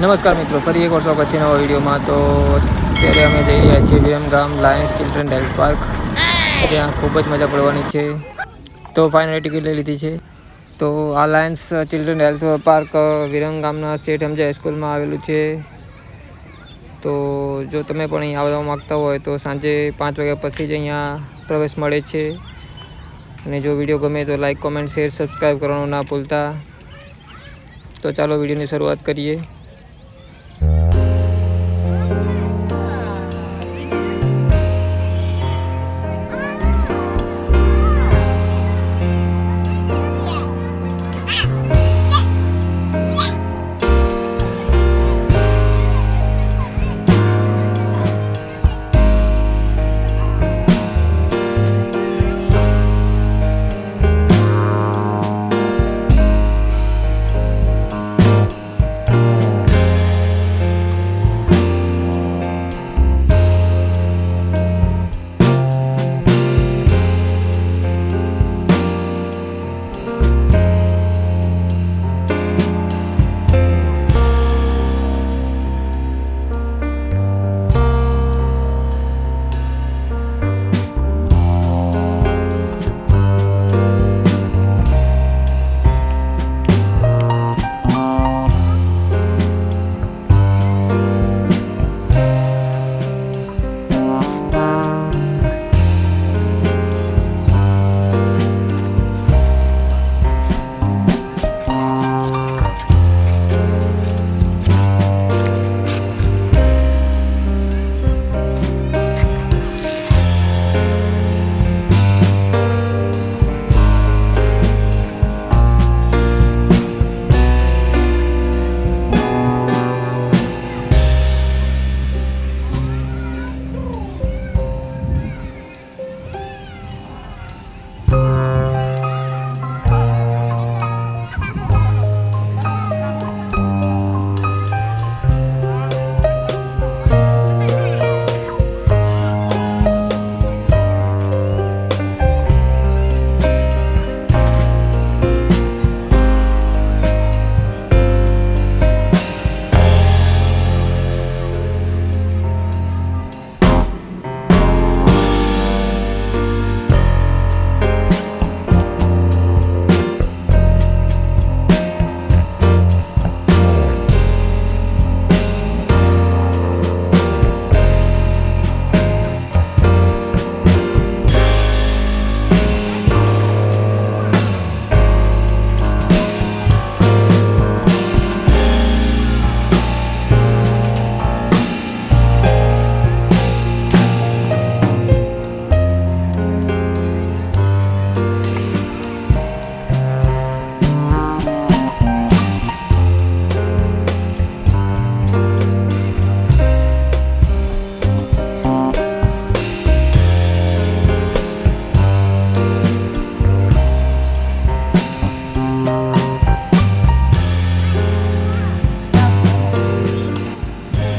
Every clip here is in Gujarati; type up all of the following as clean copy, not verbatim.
નમસ્કાર મિત્રો, ફરી એક વાર સ્વાગત છે નવા વિડીયોમાં। તો અત્યારે અમે જઈ રહ્યા છીએ Viramgam Lions children health park, જ્યાં ખૂબ જ મજા પડવાની છે। તો ફાઇનલી ટિકિટ લઈ લીધી છે। તો આ લાયન્સ ચિલ્ડ્રન હેલ્થ પાર્ક વિરમગામના શેઠ હમજા હાઈસ્કૂલમાં આવેલું છે। તો જો તમે પણ અહીં આવવા માગતા હોય તો સાંજે 5 વાગ્યા પછી જ અહીંયા પ્રવેશ મળે છે। અને જો વિડીયો ગમે તો લાઈક, કોમેન્ટ, શેર, સબસ્ક્રાઈબ કરવાનું ના ભૂલતા। તો ચાલો વિડીયોની શરૂઆત કરીએ।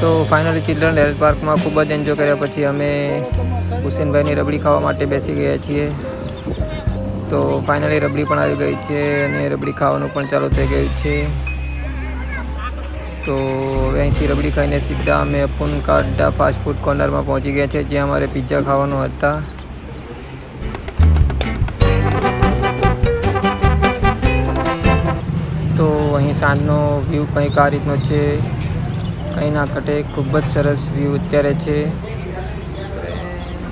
તો ફાઇનલી ચિલ્ડ્રન હેલ્થ પાર્કમાં ખૂબ જ એન્જોય કર્યા પછી અમે હુસેનભાઈની રબડી ખાવા માટે બેસી ગયા છીએ। તો ફાઇનલી રબડી પણ આવી ગઈ છે અને રબડી ખાવાનું પણ ચાલુ થઈ ગયું છે। તો અહીંથી રબડી ખાઈને સીધા અમે અપુન કાડા ફાસ્ટ ફૂડ કોર્નરમાં પહોંચી ગયા છે, જ્યાં અમારે પિઝા ખાવાનું હતા। તો અહીં સાંજનો વ્યૂ કંઈક આ રીતનો છે, કંઈ ના ઘટે, ખૂબ જ સરસ વ્યૂ અત્યારે છે।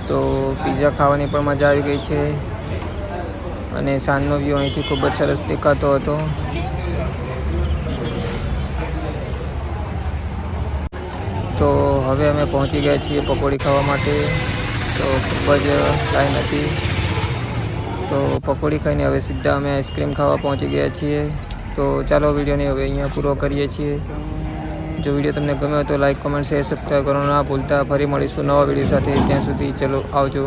તો પિઝા ખાવાની પણ મજા આવી ગઈ છે અને સાંજનો વ્યૂ અહીંથી ખૂબ જ સરસ દેખાતો હતો। તો હવે અમે પહોંચી ગયા છીએ પકોડી ખાવા માટે। તો ખૂબ જ લાઈન હતી। તો પકોડી ખાઈને હવે સીધા અમે આઈસ્ક્રીમ ખાવા પહોંચી ગયા છીએ। તો ચાલો વિડીયોને હવે અહીંયા પૂરો કરીએ છીએ। જો વિડીયો તમને ગમ્યો તો લાઈક, કોમેન્ટ, શેર, સબસ્ક્રાઈબ કરવાનું ના ભૂલતા। ફરી મળીશું નવા વિડીયો સાથે, ત્યાં સુધી ચલો આવજો।